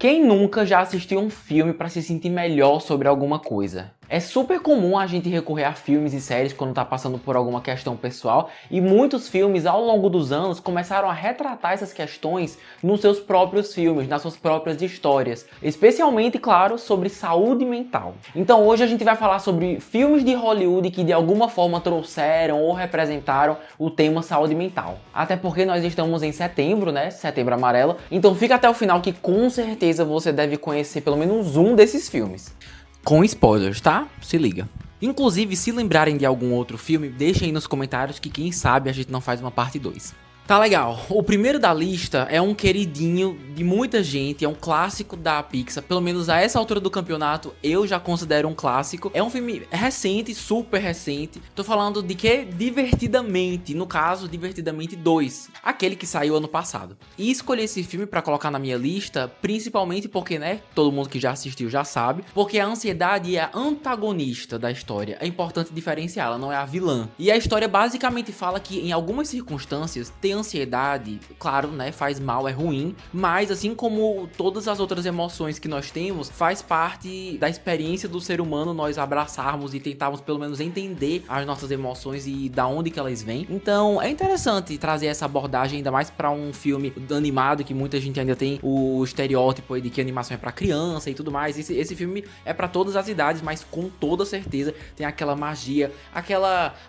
Quem nunca já assistiu um filme para se sentir melhor sobre alguma coisa? É super comum a gente recorrer a filmes e séries quando tá passando por alguma questão pessoal, e muitos filmes ao longo dos anos começaram a retratar essas questões nos seus próprios filmes, nas suas próprias histórias, especialmente, claro, sobre saúde mental. Então hoje a gente vai falar sobre filmes de Hollywood que de alguma forma trouxeram ou representaram o tema saúde mental. Até porque nós estamos em setembro, né? Setembro Amarelo, então fica até o final que com certeza você deve conhecer pelo menos um desses filmes. Com spoilers, tá? Se liga. Inclusive, se lembrarem de algum outro filme, deixem aí nos comentários que quem sabe a gente não faz uma parte 2. Tá legal, o primeiro da lista é um queridinho de muita gente, é um clássico da Pixar, pelo menos a essa altura do campeonato eu já considero um clássico. É um filme recente, super recente, tô falando de que? Divertidamente, no caso Divertidamente 2, aquele que saiu ano passado. E escolhi esse filme pra colocar na minha lista, principalmente porque, né, todo mundo que já assistiu já sabe, porque a ansiedade é a antagonista da história, é importante diferenciar, ela não é a vilã. E a história basicamente fala que em algumas circunstâncias ter ansiedade, claro, né, faz mal, é ruim, mas assim como todas as outras emoções que nós temos, faz parte da experiência do ser humano nós abraçarmos e tentarmos pelo menos entender as nossas emoções e da onde que elas vêm. Então é interessante trazer essa abordagem, ainda mais para um filme animado, que muita gente ainda tem o estereótipo de que animação é para criança e tudo mais. Esse filme é para todas as idades, mas com toda certeza tem aquela magia,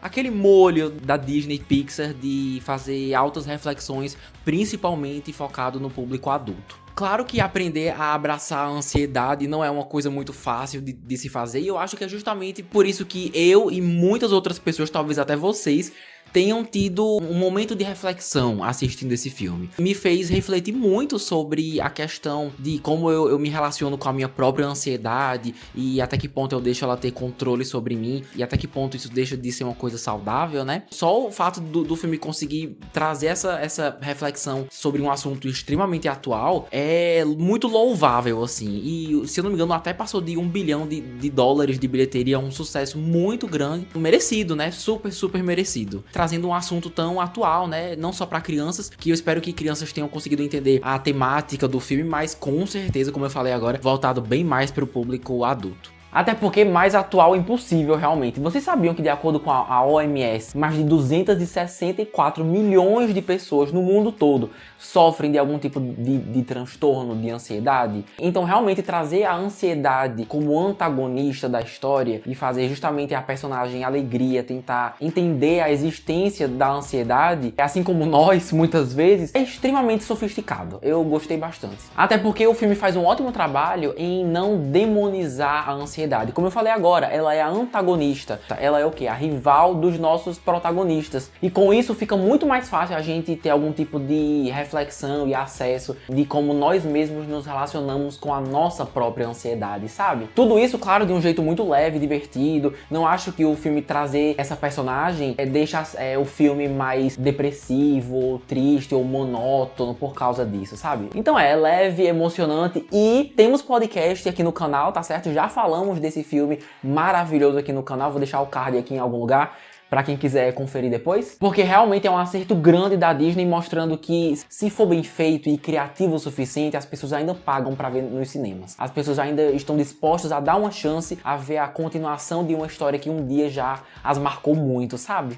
aquele molho da Disney Pixar de fazer altas reflexões, principalmente focado no público adulto. Claro que aprender a abraçar a ansiedade não é uma coisa muito fácil de se fazer, e eu acho que é justamente por isso que eu e muitas outras pessoas, talvez até vocês, tenham tido um momento de reflexão assistindo esse filme. Me fez refletir muito sobre a questão de como eu me relaciono com a minha própria ansiedade e até que ponto eu deixo ela ter controle sobre mim e até que ponto isso deixa de ser uma coisa saudável, né? Só o fato do filme conseguir trazer essa reflexão sobre um assunto extremamente atual é muito louvável, assim. E, se eu não me engano, até passou de $1 bilhão de dólares de bilheteria, um sucesso muito grande, merecido, né? Super, super merecido. Trazendo um assunto tão atual, né? Não só para crianças, que eu espero que crianças tenham conseguido entender a temática do filme, mas com certeza, como eu falei agora, voltado bem mais para o público adulto. Até porque mais atual é impossível realmente. Vocês sabiam que de acordo com a OMS, mais de 264 milhões de pessoas no mundo todo sofrem de algum tipo de transtorno, de ansiedade? Então realmente trazer a ansiedade como antagonista da história e fazer justamente a personagem Alegria tentar entender a existência da ansiedade, assim como nós muitas vezes, é extremamente sofisticado. Eu gostei bastante. Até porque o filme faz um ótimo trabalho em não demonizar a ansiedade. Como eu falei agora, ela é a antagonista, ela é o quê? A rival dos nossos protagonistas. E com isso fica muito mais fácil a gente ter algum tipo de reflexão e acesso de como nós mesmos nos relacionamos com a nossa própria ansiedade, sabe? Tudo isso, claro, de um jeito muito leve, divertido. Não acho que o filme trazer essa personagem deixa o filme mais depressivo, ou triste, ou monótono por causa disso, sabe? Então é leve, emocionante, e temos podcast aqui no canal, tá certo? Já falamos desse filme maravilhoso aqui no canal, vou deixar o card aqui em algum lugar pra quem quiser conferir depois, porque realmente é um acerto grande da Disney, mostrando que se for bem feito e criativo o suficiente, as pessoas ainda pagam pra ver nos cinemas. As pessoas ainda estão dispostas a dar uma chance a ver a continuação de uma história que um dia já as marcou muito, sabe?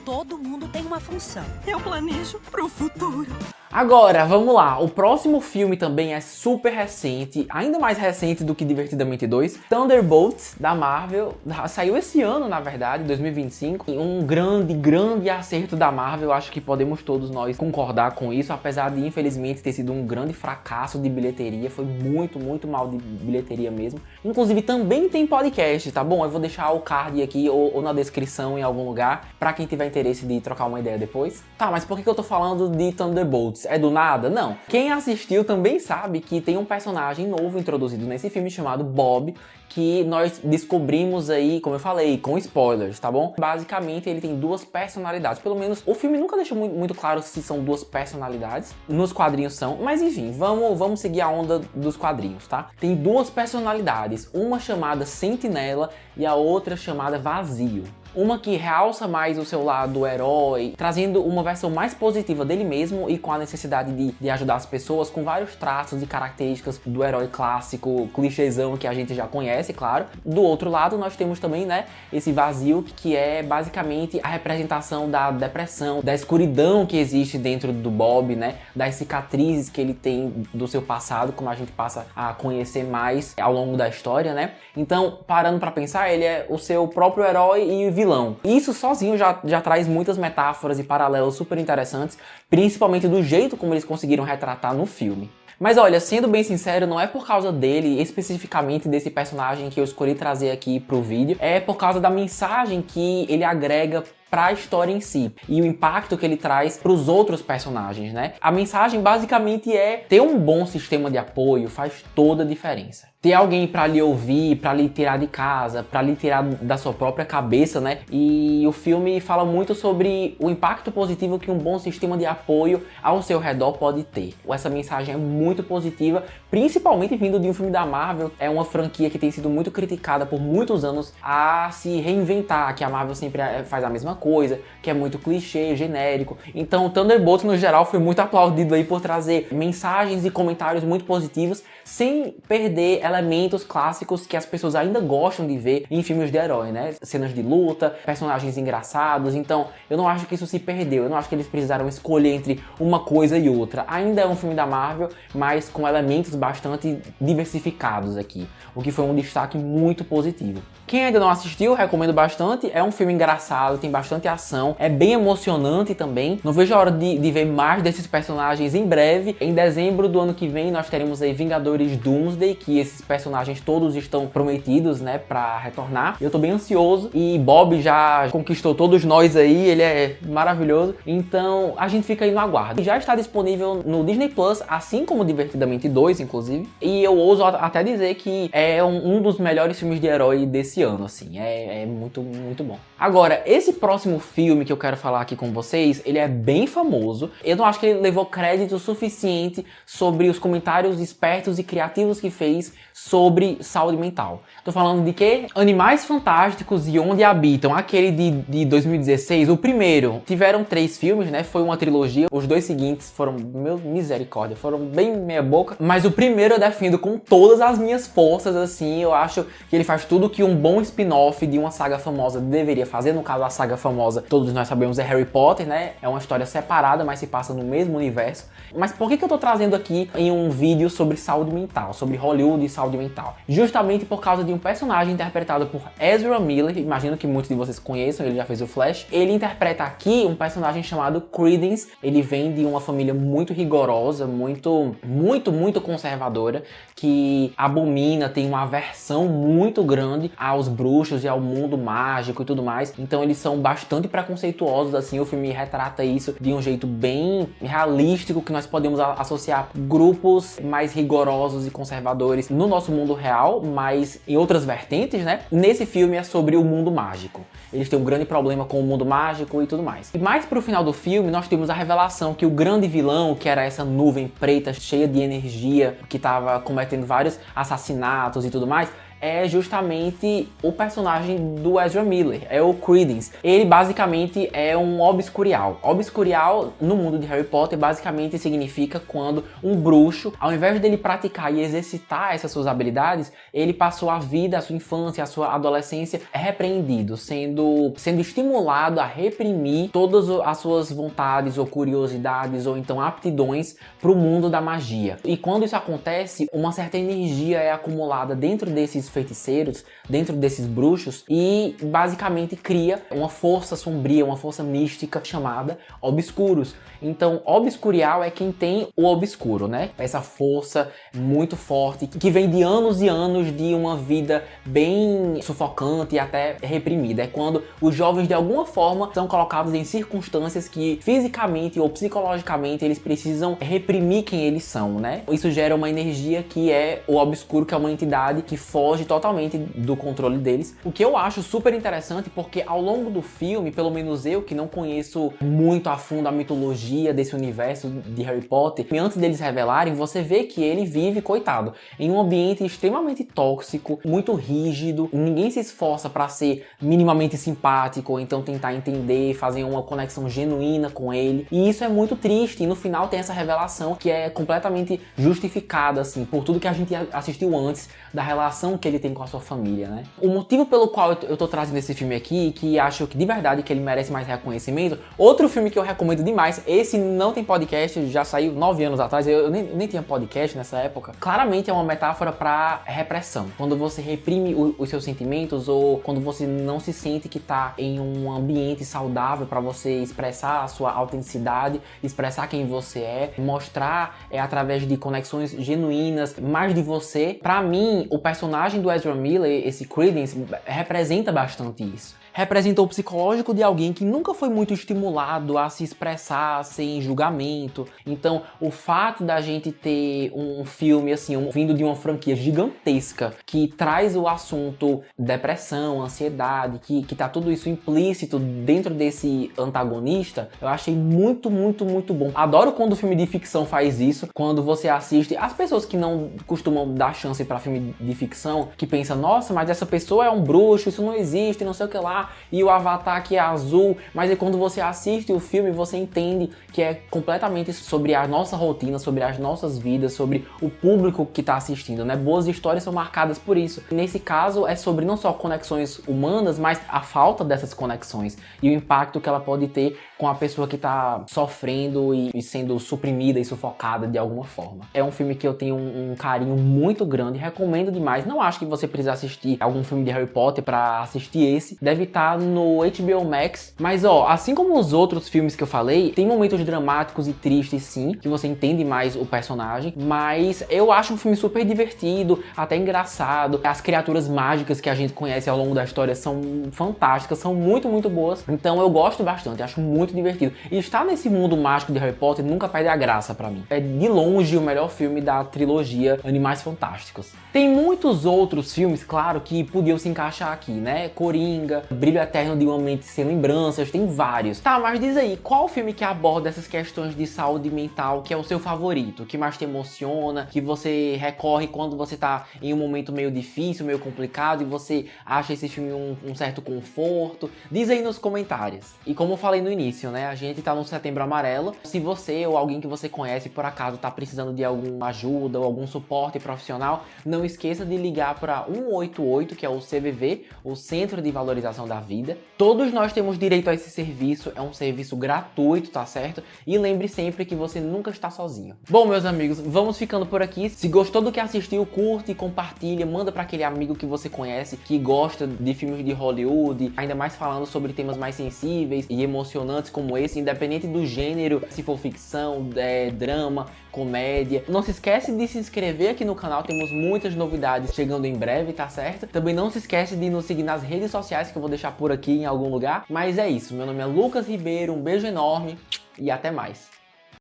Todo mundo tem uma função. Eu planejo pro futuro. Agora, vamos lá, o próximo filme também é super recente, ainda mais recente do que Divertidamente 2, Thunderbolts, da Marvel, saiu esse ano, na verdade, 2025, um grande acerto da Marvel, acho que podemos todos nós concordar com isso, apesar de, infelizmente, ter sido um grande fracasso de bilheteria, foi muito mal de bilheteria mesmo. Inclusive, também tem podcast, tá bom? Eu vou deixar o card aqui ou na descrição em algum lugar, pra quem tiver interesse de trocar uma ideia depois. Tá, mas por que eu tô falando de Thunderbolts? É do nada? Não. Quem assistiu também sabe que tem um personagem novo introduzido nesse filme chamado Bob, que nós descobrimos aí, como eu falei, com spoilers, tá bom? Basicamente ele tem duas personalidades, pelo menos o filme nunca deixou muito claro se são duas personalidades, nos quadrinhos são, mas enfim, vamos seguir a onda dos quadrinhos, tá? Tem duas personalidades, uma chamada Sentinela e a outra chamada Vazio. Uma que realça mais o seu lado herói, trazendo uma versão mais positiva dele mesmo e com a necessidade de ajudar as pessoas, com vários traços e características do herói clássico, clichêzão que a gente já conhece, claro. Do outro lado, nós temos também, né, esse vazio que é basicamente a representação da depressão, da escuridão que existe dentro do Bob, né, das cicatrizes que ele tem do seu passado, como a gente passa a conhecer mais ao longo da história, né. Então, parando pra pensar, ele é o seu próprio herói e vilão. Isso sozinho já traz muitas metáforas e paralelos super interessantes, principalmente do jeito como eles conseguiram retratar no filme. Mas olha, sendo bem sincero, não é por causa dele, especificamente desse personagem que eu escolhi trazer aqui pro vídeo, é por causa da mensagem que ele agrega para a história em si e o impacto que ele traz para os outros personagens, né? A mensagem basicamente é: ter um bom sistema de apoio faz toda a diferença. Ter alguém para lhe ouvir, para lhe tirar de casa, para lhe tirar da sua própria cabeça, né? E o filme fala muito sobre o impacto positivo que um bom sistema de apoio ao seu redor pode ter. Essa mensagem é muito positiva, principalmente vindo de um filme da Marvel. É uma franquia que tem sido muito criticada por muitos anos a se reinventar, que a Marvel sempre faz a mesma coisa, que é muito clichê, genérico. Então o Thunderbolts no geral foi muito aplaudido aí por trazer mensagens e comentários muito positivos, sem perder elementos clássicos que as pessoas ainda gostam de ver em filmes de herói, né? Cenas de luta, personagens engraçados. Então eu não acho que isso se perdeu, eu não acho que eles precisaram escolher entre uma coisa e outra. Ainda é um filme da Marvel, mas com elementos bastante diversificados aqui, o que foi um destaque muito positivo. Quem ainda não assistiu, recomendo bastante. É um filme engraçado, tem bastante ação, é bem emocionante também. Não vejo a hora de ver mais desses personagens em breve. Em dezembro do ano que vem nós teremos aí Vingadores Doomsday, que esses personagens todos estão prometidos, né, pra retornar. Eu tô bem ansioso e Bob já conquistou todos nós aí, ele é maravilhoso. Então a gente fica aí no aguardo. Já está disponível no Disney Plus, assim como Divertidamente 2, inclusive. E eu ouso até dizer que é um dos melhores filmes de herói desse ano, assim, é muito, muito bom. Agora, esse próximo filme que eu quero falar aqui com vocês, ele é bem famoso. Eu não acho que ele levou crédito suficiente sobre os comentários espertos e criativos que fez sobre saúde mental. Tô falando de quê? Animais Fantásticos e Onde Habitam, aquele de 2016, o primeiro. Tiveram 3 filmes, né? Foi uma trilogia. Os 2 seguintes foram, meu misericórdia, foram bem meia boca. Mas o primeiro eu defendo com todas as minhas forças, assim. Eu acho que ele faz tudo que um bom spin-off de uma saga famosa deveria fazer. No caso, a saga famosa, todos nós sabemos, é Harry Potter, né? É uma história separada, mas se passa no mesmo universo. Mas por que eu tô trazendo aqui em um vídeo sobre saúde mental, sobre Hollywood e saúde mental? Justamente por causa de um personagem interpretado por Ezra Miller. Imagino que muitos de vocês conheçam, ele já fez o Flash. Ele interpreta aqui um personagem chamado Credence. Ele vem de uma família muito rigorosa, muito conservadora, que abomina, tem uma aversão muito grande aos bruxos e ao mundo mágico e tudo mais. Então eles são bastante preconceituosos, assim. O filme retrata isso de um jeito bem realístico, que nós podemos associar grupos mais rigorosos e conservadores no nosso mundo real, mas em outras vertentes, né? Nesse filme é sobre o mundo mágico. Eles têm um grande problema com o mundo mágico e tudo mais. E mais pro final do filme, nós temos a revelação que o grande vilão, que era essa nuvem preta cheia de energia, que estava cometendo vários assassinatos e tudo mais, é justamente o personagem do Ezra Miller, é o Credence. Ele basicamente é um obscurial. Obscurial, no mundo de Harry Potter, basicamente significa quando um bruxo, ao invés dele praticar e exercitar essas suas habilidades, ele passou a vida, a sua infância, a sua adolescência repreendido, sendo estimulado a reprimir todas as suas vontades ou curiosidades ou então aptidões para o mundo da magia. E quando isso acontece, uma certa energia é acumulada dentro desses feiticeiros, dentro desses bruxos, e basicamente cria uma força sombria, uma força mística chamada Obscuros. Então, Obscurial é quem tem o obscuro, né? Essa força muito forte que vem de anos e anos de uma vida bem sufocante e até reprimida. É quando os jovens de alguma forma são colocados em circunstâncias que fisicamente ou psicologicamente eles precisam reprimir quem eles são, né? Isso gera uma energia que é o obscuro, que é uma entidade que foge foge totalmente do controle deles. O que eu acho super interessante, porque ao longo do filme, pelo menos eu, que não conheço muito a fundo a mitologia desse universo de Harry Potter, antes deles revelarem, você vê que ele vive, coitado, em um ambiente extremamente tóxico, muito rígido, ninguém se esforça para ser minimamente simpático, ou então tentar entender, fazer uma conexão genuína com ele, e isso é muito triste, e no final tem essa revelação que é completamente justificada, assim, por tudo que a gente assistiu antes, da relação que ele tem com a sua família, né? O motivo pelo qual eu tô trazendo esse filme aqui, que acho que de verdade que ele merece mais reconhecimento, outro filme que eu recomendo demais, esse não tem podcast, já saiu 9 anos atrás, eu nem tinha podcast nessa época, claramente é uma metáfora pra repressão. Quando você reprime os seus sentimentos, ou quando você não se sente que tá em um ambiente saudável pra você expressar a sua autenticidade, expressar quem você é, mostrar através de conexões genuínas, mais de você. Pra mim, o personagem do Ezra Miller, esse Credence, representa bastante isso. Representa o psicológico de alguém que nunca foi muito estimulado a se expressar sem julgamento. Então, o fato da gente ter um filme assim, vindo de uma franquia gigantesca, que traz o assunto depressão, ansiedade, que tá tudo isso implícito dentro desse antagonista, eu achei muito, muito, muito bom. Adoro quando o filme de ficção faz isso, quando você assiste, as pessoas que não costumam dar chance pra filme de ficção, que pensam, nossa, mas essa pessoa é um bruxo, isso não existe, não sei o que lá, e o Avatar que é azul, mas aí quando você assiste o filme, você entende que é completamente sobre a nossa rotina, sobre as nossas vidas, sobre o público que está assistindo, né? Boas histórias são marcadas por isso. Nesse caso, é sobre não só conexões humanas, mas a falta dessas conexões e o impacto que ela pode ter com a pessoa que está sofrendo e sendo suprimida e sufocada de alguma forma. É um filme que eu tenho um carinho muito grande, recomendo demais. Não acho que você precisa assistir algum filme de Harry Potter para assistir esse. Deve estar no HBO Max, mas assim como os outros filmes que eu falei, tem momentos dramáticos e tristes sim, que você entende mais o personagem, mas eu acho um filme super divertido, até engraçado. As criaturas mágicas que a gente conhece ao longo da história são fantásticas, são muito, muito boas, então eu gosto bastante, acho muito divertido. E estar nesse mundo mágico de Harry Potter nunca perde a graça pra mim. É de longe o melhor filme da trilogia Animais Fantásticos. Tem muitos outros filmes, claro, que podiam se encaixar aqui, né? Coringa, Brilho Eterno de uma Mente Sem Lembranças, tem vários. Tá, mas diz aí, qual filme que aborda essas questões de saúde mental que é o seu favorito, que mais te emociona, que você recorre quando você tá em um momento meio difícil, meio complicado e você acha esse filme um certo conforto? Diz aí nos comentários. E como eu falei no início, né, a gente tá no Setembro Amarelo. Se você ou alguém que você conhece por acaso tá precisando de alguma ajuda ou algum suporte profissional, não esqueça de ligar para 188, que é o CVV, o Centro de Valorização da Vida. Todos nós temos direito a esse serviço, é um serviço gratuito, tá certo? E lembre sempre que você nunca está sozinho. Bom, meus amigos, vamos ficando por aqui. Se gostou do que assistiu, curte, compartilha, manda para aquele amigo que você conhece, que gosta de filmes de Hollywood, ainda mais falando sobre temas mais sensíveis e emocionantes como esse, independente do gênero, se for ficção, drama, comédia. Não se esquece de se inscrever aqui no canal, temos muitas novidades chegando em breve, tá certo? Também não se esquece de nos seguir nas redes sociais que eu vou deixar por aqui em algum lugar. Mas é isso, meu nome é Lucas Ribeiro, um beijo enorme e até mais.